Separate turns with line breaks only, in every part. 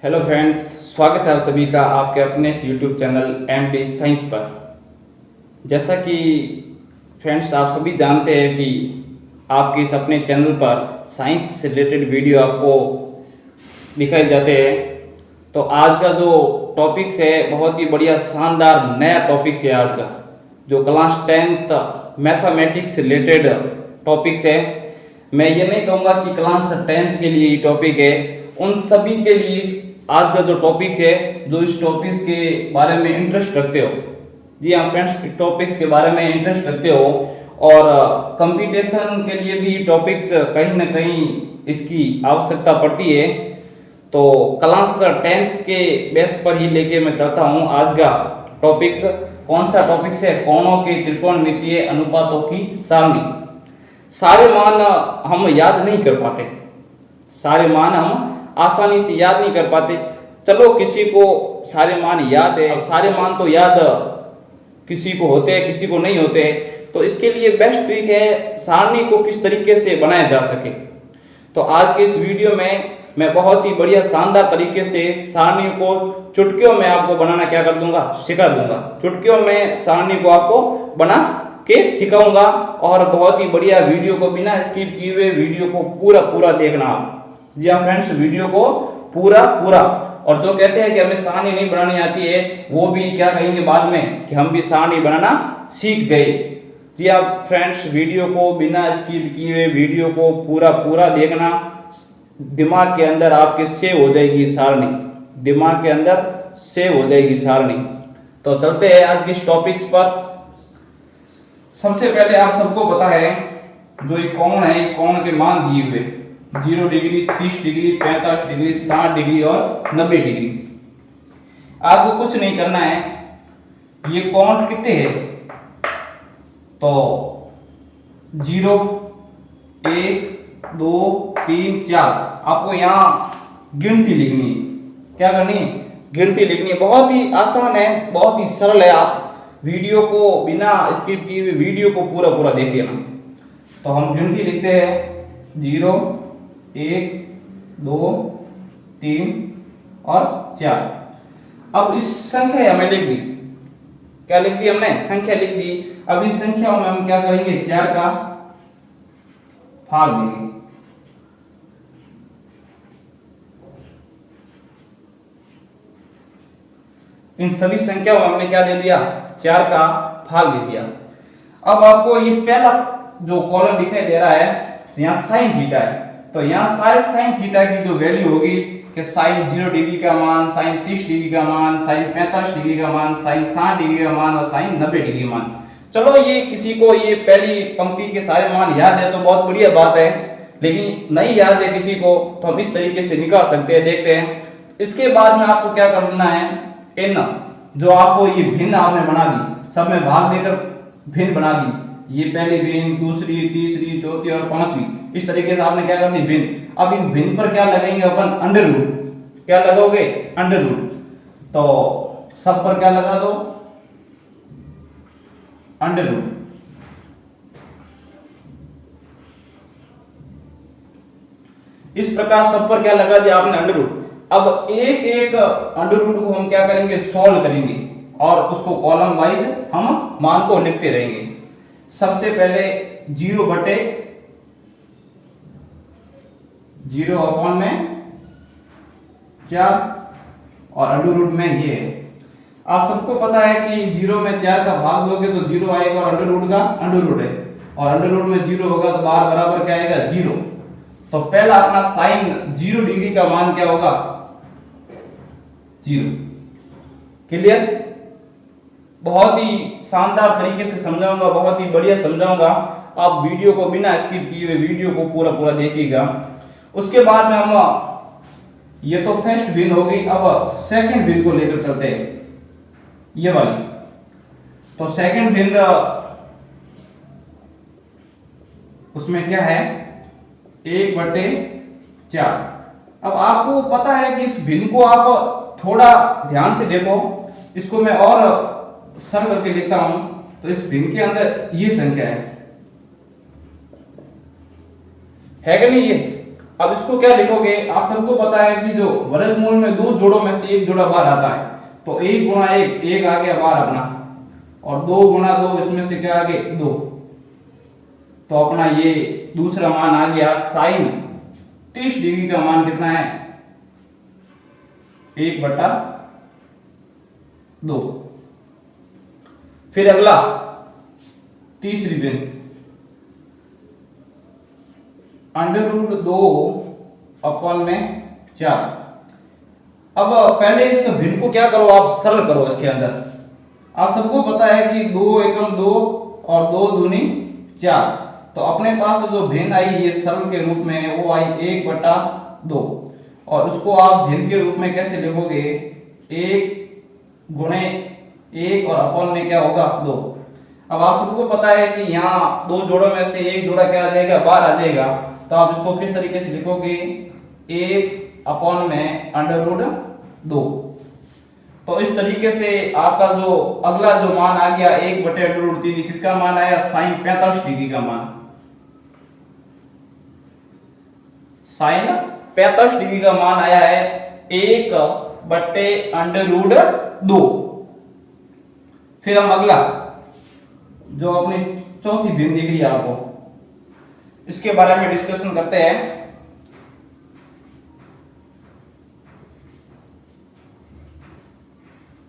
Hello friends, स्वागत है आप सभी का आपके अपने इस यूट्यूब चैनल एमडी साइंस पर। जैसा कि फ्रेंड्स आप सभी जानते हैं कि आपके इस अपने चैनल पर साइंस से रिलेटेड वीडियो आपको दिखाए जाते हैं। तो आज का जो टॉपिक्स है बहुत ही बढ़िया शानदार नया टॉपिक्स है आज का, जो क्लास 10th मैथमेटिक्स से रिलेटेड टॉपिक्स है। मैं ये नहीं कहूँगा कि क्लास 10th के लिए ये टॉपिक है, उन सभी के लिए आज का जो टॉपिक्स है, जो इस टॉपिक्स के बारे में इंटरेस्ट रखते हो। जी हाँ फ्रेंड्स, इस टॉपिक्स के बारे में इंटरेस्ट रखते हो और कंपटीशन के लिए भी टॉपिक्स कहीं ना कहीं इसकी आवश्यकता पड़ती है। तो क्लास 10th के बेस पर ही लेके मैं चलता हूँ आज का टॉपिक्स। कौन सा टॉपिक्स है? कोणों के त्रिकोणमितीय अनुपातों की सारणी। सारे मान हम याद नहीं कर पाते, सारे मान हम आसानी से याद नहीं कर पाते। चलो किसी को सारे मान याद है, अब सारे मान तो याद किसी को होते हैं किसी को नहीं होते, तो इसके लिए बेस्ट ट्रिक है सारणी को किस तरीके से बनाया जा सके। तो आज के इस वीडियो में मैं बहुत ही बढ़िया शानदार तरीके से सारणी को चुटकियों में आपको बनाना क्या कर दूंगा, सिखा दूंगा। चुटकियों में सारणी को आपको बना के सिखाऊंगा और बहुत ही बढ़िया वीडियो को बिना स्किप किए हुए वीडियो को पूरा देखना आप। जी हाँ फ्रेंड्स, वीडियो को पूरा। और जो कहते हैं कि हमें सारणी नहीं बनानी आती है, वो भी क्या कहेंगे बाद में कि हम भी सारणी बनाना सीख गए। जी हाँ फ्रेंड्स, वीडियो को बिना स्किप किए हुए वीडियो को पूरा देखना। दिमाग के अंदर आपके सेव हो जाएगी सारणी, दिमाग के अंदर सेव हो जाएगी सारणी। तो चलते हैं आज के इस टॉपिक्स पर। सबसे पहले आप सबको पता है जो ये कोण है, कोण के मान दिए हुए 0 डिग्री, 30 डिग्री, 45 डिग्री, 60 डिग्री और 90 डिग्री। आपको कुछ नहीं करना है, ये कोण कितने हैं तो 0, 1, 2, 3, 4 आपको यहाँ गिनती लिखनी है। क्या करनी है? गिनती लिखनी है। बहुत ही आसान है, बहुत ही सरल है। आप वीडियो को बिना स्किप किए हुए वीडियो को पूरा देखिए ना। तो हम गिनती लिखते हैं 0, 1, 2, 3 और 4। अब इस संख्या हमें लिख दी, क्या लिख दी हमने? संख्या लिख दी। अब इस संख्या में हम क्या करेंगे? 4 का भाग देंगे। इन सभी संख्याओं में हमने क्या दे दिया? 4 का भाग दे दिया। अब आपको ये पहला जो कॉलम दिखाई दे रहा है, यहाँ साइन थीटा है, तो यहाँ सारे साइन थीटा की जो वैल्यू होगी कि साइन 0 डिग्री का मान, साइन 30 डिग्री का मान, साइन 45 डिग्री का मान, साइन 60 डिग्री का मान और साइन 90 डिग्री का मान। चलो ये किसी को ये पहली पंक्ति के सारे मान याद है तो बहुत बढ़िया बात है, लेकिन नहीं याद है किसी को तो हम इस तरीके से निकाल सकते हैं। देखते हैं। इसके बाद में आपको क्या करना है? इन जो आपको ये भिन्न आपने बना दी, सब में भाग देकर भिन्न बना दी। ये पहली भिन्न, दूसरी, तीसरी, चौथी और पांचवी, इस तरीके से आपने क्या करनी? भिन्न। अब इन भिन्न पर क्या लगाएंगे अपन? Under root. क्या लगाओगे? Under root. तो सब पर क्या लगा दो? Under root. इस प्रकार सब पर क्या लगा दिया आपने? Under root. अब एक एक अंडर रूट को हम क्या करेंगे? सॉल्व करेंगे और उसको कॉलम वाइज हम मान को लिखते रहेंगे। सबसे पहले 0 बटे 0 अपॉन में 4 और अंडर रूट में ये है। आप सबको पता है कि 0 में 4 का भाग दोगे तो 0 आएगा और अंडर रूट का अंडर रूट है, और अंडर रूट में 0 होगा तो बाहर बराबर क्या आएगा? 0। तो पहला अपना साइन 0 डिग्री का मान क्या होगा? 0। क्लियर? बहुत ही शानदार तरीके से समझाऊंगा, बहुत ही बढ़िया समझाऊंगा। आप वीडियो को बिना स्किप किए हुए वीडियो को पूरा देखिएगा। उसके बाद में हम ये तो फर्स्ट भिन्न हो गई, अब सेकंड भिन्न को लेकर चलते हैं, ये वाली। तो सेकंड भिन्न उसमें क्या है? 1 बटे 4। अब आपको पता है कि इस भिन्न को आप थोड़ा ध्यान से देखो, इसको मैं और सरल करके लिखता हूं। तो इस भिन्न के अंदर ये संख्या है कि नहीं? ये अब इसको क्या लिखोगे, आप सबको पता है कि जो वर्गमूल में दो जोड़ों में से एक जोड़ा बाहर आता है, तो एक गुणा एक, एक आ गया बाहर अपना, और दो गुणा दो, इसमें से क्या आ गए दो, तो अपना ये दूसरा मान आ गया साइन 30 डिग्री का मान कितना है 1/2। फिर अगला तीसरी भिन्न, √2/4। अब पहले इस भिन्न को क्या करो, आप सरल करो। इसके अंदर आप सबको पता है कि 2 एकम 2 और 2 दूनी 4, तो अपने पास जो भिन्न आई ये सरल के रूप में वो आई 1/2, और उसको आप भिन्न के रूप में कैसे लिखोगे, 1 गुणे 1 और अपॉन में क्या होगा 2। अब आप सबको पता है कि यहाँ दो जोड़ों में से एक जोड़ा क्या आ जाएगा, बाहर आ जाएगा, तो आप इसको किस तरीके से लिखोगे, 1/2। तो इस तरीके से आपका जो अगला जो मान आ गया 1/√3, किसका मान आया, साइन 45 डिग्री का मान, साइन 45 डिग्री का मान आया है 1/√2। फिर हम अगला जो अपनी चौथी भिन्न दिख रही है आपको, इसके बारे में डिस्कशन करते हैं।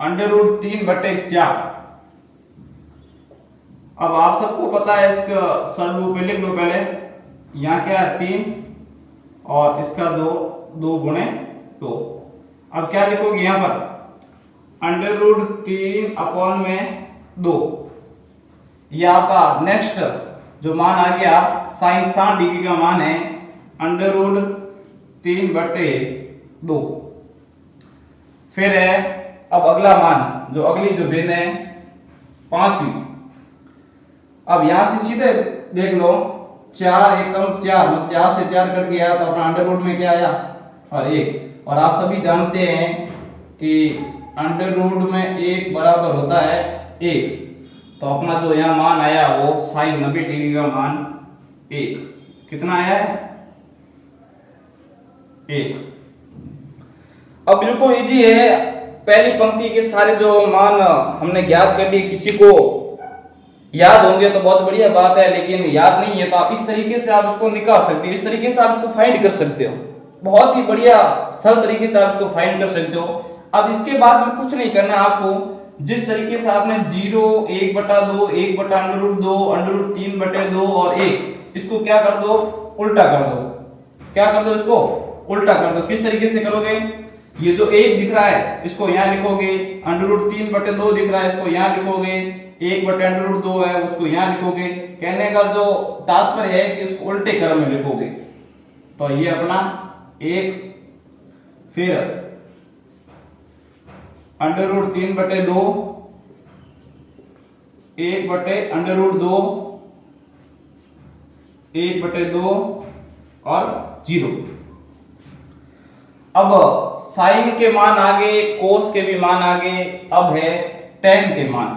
√3/4। अब आप सबको पता है इसका सरल रूप में लिख लो पहले, यहाँ क्या है 3 और इसका 2 गुणे 2। अब क्या लिखोगे यहाँ पर, √3/2। ये आपका नेक्स्ट जो मान आ गया साइन 60 डिग्री का मान है √3/2। फिर है अब अगला मान, जो अगली जो भिन्न है 5वीं। अब यहां से सीधे देख लो, 4 एकम 4, 4 से 4 कट गया, तो अपना अंडर रूट में क्या आया और 1। और आप सभी जानते हैं कि अंडर रूट में 1 बराबर होता है 1, तो अपना जो यहाँ मान आया वो साइन 90 डिग्री का मान 1। कितना आया है 1। अब बिल्कुल इजी है, पहली पंक्ति के सारे जो मान हमने ज्ञात कर लिए, किसी को याद होंगे तो बहुत बढ़िया बात है, लेकिन याद नहीं है तो आप इस तरीके से आप उसको निकाल सकते हो, इस तरीके से आप इसको फाइंड कर सकते हो, बहुत ही बढ़िया सरल तरीके से आप इसको फाइंड कर सकते हो। अब इसके बाद में कुछ नहीं करना है आपको, जिस तरीके से आपने 0, 1/2, 1/√2, √3/2 और 1, इसको क्या कर दो, उल्टा कर दो। क्या कर दो, इसको उल्टा कर दो। किस तरीके से करोगे, ये जो 1 दिख रहा है इसको यहाँ लिखोगे, √3/2 दिख रहा है इसको यहाँ लिखोगे, 1/√2 है उसको यहाँ लिखोगे। कहने का जो तात्पर्य है कि इसको उल्टे क्रम में लिखोगे। तो ये अपना 1, फिर √3/2, 1/√2, 1/2 और 0। अब साइन के मान आगे, कोस के भी मान आगे, अब है tan के मान।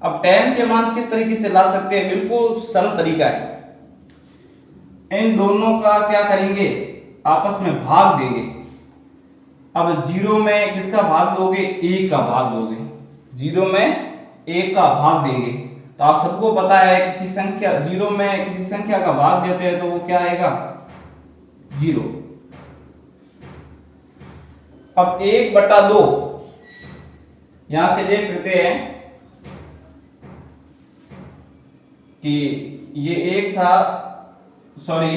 अब tan के मान किस तरीके से ला सकते हैं, बिल्कुल सरल तरीका है। इन दोनों का क्या करेंगे, आपस में भाग देंगे। अब 0 में किसका भाग दोगे, 1 का भाग दोगे। 0 में 1 का भाग देंगे, तो आप सबको पता है किसी संख्या 0 में किसी संख्या का भाग देते हैं तो वो क्या आएगा 0। अब 1/2 यहां से देख सकते हैं कि ये 1 था, सॉरी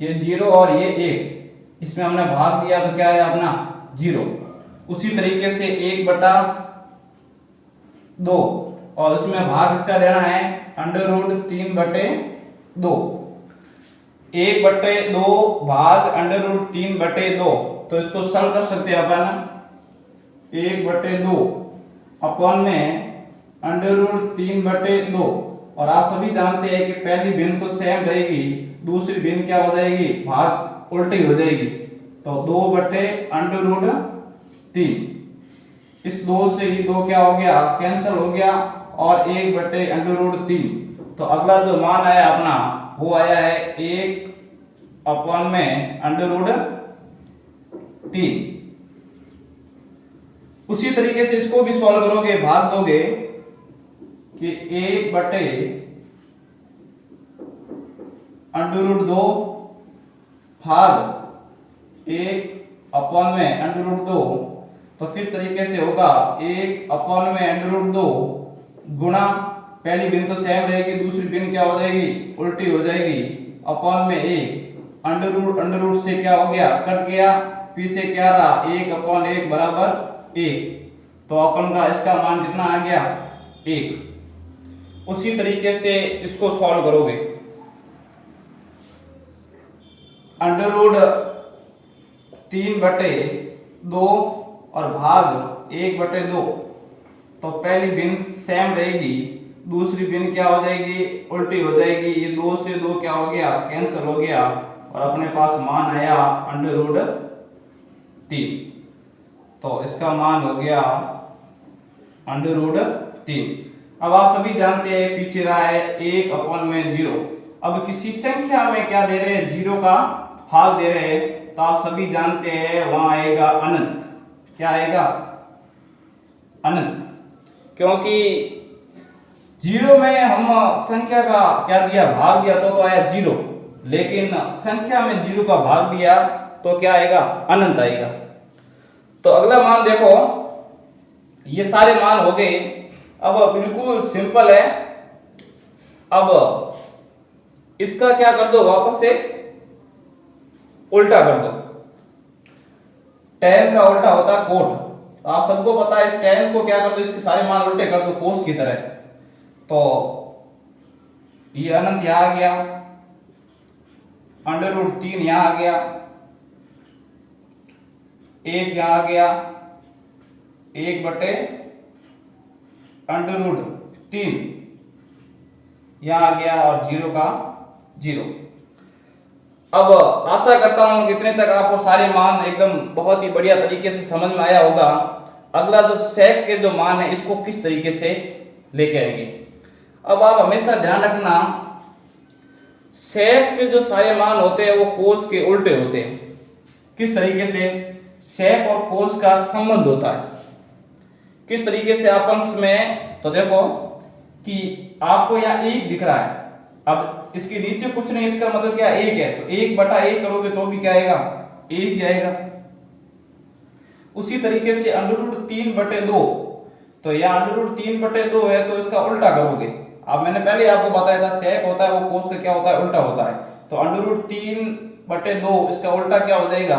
ये 0 और ये 1, इसमें हमने भाग दिया तो क्या है अपना 0। उसी तरीके से 1/2 और उसमें भाग इसका देना है √3/2। 1/2 भाग √3/2, तो इसको सरल कर सकते हैं अपन, 1/2 अपॉन में √3/2। और आप सभी जानते हैं कि पहली भिन्न तो सेम रहेगी, दूसरी भिन्न क्या हो जाएगी, भाग उल्टी हो जाएगी। तो 2/√3, इस 2 से ही 2 क्या हो गया, कैंसिल हो गया, और 1/√3। तो अगला जो मान आया अपना वो आया है 1 अपॉन में अंडर रूट 3। उसी तरीके से इसको भी सॉल्व करोगे, भाग दोगे कि 1 बटे अंडर रूट 2 भाग 1 अपॉन में अंडर रूट 2, तो किस तरीके से होगा 1 अपॉन में अंडर रूट 2 गुणा, पहली बिन तो सेम रहेगी, दूसरी बिन क्या हो जाएगी, उल्टी हो जाएगी, अपॉन में 1 अंडर रूट से क्या हो गया, कट गया, पीछे क्या रहा 1 अपॉन 1 बराबर 1, तो अपन का इसका मान कितना आ गया 1। उसी तरीके से इसको सॉल्व करोगे, अंडर रूट 3 बटे 2 और भाग 1 बटे 2, तो पहली बिन सेम रहेगी, दूसरी बिन क्या हो जाएगी, उल्टी हो जाएगी, ये 2 से 2 क्या हो गया, कैंसिल हो गया, और अपने पास मान आया अंडर रूट 3। तो इसका मान हो गया अंडर रूट 3। अब आप सभी जानते हैं पीछे रहा है 1 अपॉन में 0। अब किसी संख्या में क्या दे रहे हैं, 0 का भाग दे रहे हैं, तो आप सभी जानते हैं वहां आएगा अनंत। क्या आएगा, अनंत, क्योंकि 0 में हम संख्या का क्या दिया, भाग दिया तो आया 0, लेकिन संख्या में 0 का भाग दिया तो क्या आएगा, अनंत आएगा। तो अगला मान देखो, ये सारे मान हो गए। अब बिल्कुल सिंपल है, अब इसका क्या कर दो, वापस से उल्टा कर दो। tan का उल्टा होता है कोट, तो आप सबको पता है, इस tan को क्या कर दो, इसके सारे मान उल्टे कर दो कोस की तरह, तो ये अनंत यहां आ गया, अंडर रूट 3 यहां आ गया, 1 यहां आ गया, 1 बटे अंडर रूट 3 यहां आ गया, और 0 का 0। अब आशा करता हूं कि इतने तक आपको सारे मान एकदम बहुत ही बढ़िया तरीके से समझ में आया होगा। अगला जो sec के जो मान है, इसको किस तरीके से लेके आएंगे। अब आप हमेशा ध्यान रखना, sec के जो सारे मान होते हैं वो cos के उल्टे होते हैं। किस तरीके से, sec और cos का संबंध होता है, किस तरीके से आपस में, तो देखो कि आपको यहाँ 1 दिख रहा है, अब इसके नीचे कुछ नहीं, इसका मतलब क्या 1 है, तो 1 बटा 1 करोगे तो भी क्या आएगा, 1 ही आएगा। उसी तरीके से अंडर रूट 3 बटे 2, तो यहाँ अंडर रूट 3 बटे 2 है, तो इसका उल्टा करोगे। अब मैंने पहले आपको बताया था sec होता है वो cos का क्या होता है, उल्टा होता है, तो अंडर रूट 3 बटे 2 इसका उल्टा क्या हो जाएगा,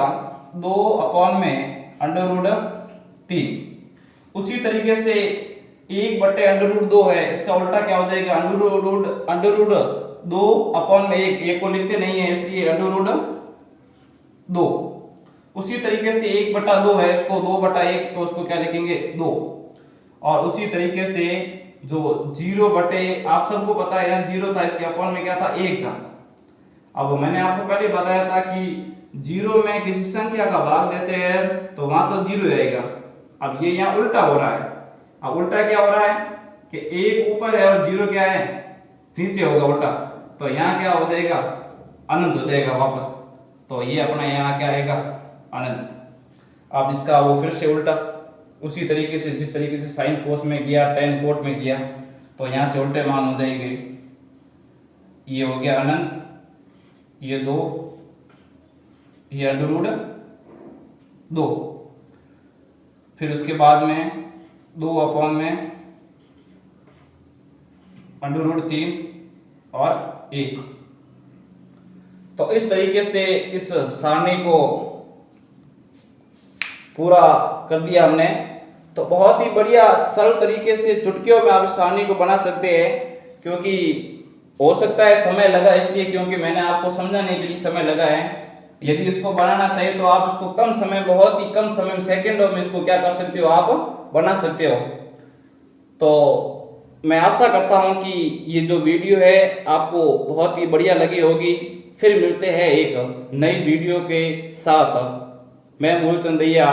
2 अपॉन में अंडर रूट 3। उसी तरीके से 1 बटे अंडर रूट 2 है, इसका उल्टा क्या हो जाएगा, अंडर रूट 2 अपॉन में 1 को लिखते नहीं है इसलिए अंडर रूट 2। उसी तरीके से 1 बटा 2 है, इसको 2 बटा 1, तो उसको क्या लिखेंगे 2। और उसी तरीके से जो 0 बटे, आप सबको पता है यहाँ 0 था, इसके अपॉन में क्या था, 1 था। अब मैंने आपको पहले बताया था कि 0 में किसी संख्या का भाग देते हैं तो वहां तो 0 आएगा। अब ये यहाँ उल्टा हो रहा है, अब उल्टा क्या हो रहा है कि 1 ऊपर है और 0 क्या है, नीचे होगा उल्टा, तो यहाँ क्या हो जाएगा, अनंत हो जाएगा वापस, तो ये अपना यहाँ क्या आएगा, अनंत। अब इसका वो फिर से उल्टा, उसी तरीके से जिस तरीके से साइन कोस में किया, tan कोट में किया, तो यहाँ से उल्टे मान हो जाएंगे, ये हो गया अनंत, ये 2, ये अंडर रूट 2, फिर उसके बाद में 2 अपॉन में अंडर रूट 3 और 1। तो इस तरीके से इस सारणी को पूरा कर दिया हमने। तो बहुत ही बढ़िया सरल तरीके से चुटकियों में आप इस सारणी को बना सकते हैं, क्योंकि हो सकता है समय लगा इसलिए, क्योंकि मैंने आपको समझाने के लिए समय लगा है। यदि इसको बनाना चाहिए तो आप इसको कम समय, बहुत ही कम समय में, सेकेंडों में इसको क्या कर सकते हो, आप बना सकते हो। तो मैं आशा करता हूं कि ये जो वीडियो है आपको बहुत ही बढ़िया लगी होगी। फिर मिलते हैं एक नई वीडियो के साथ। मैं मूलचंद दैया।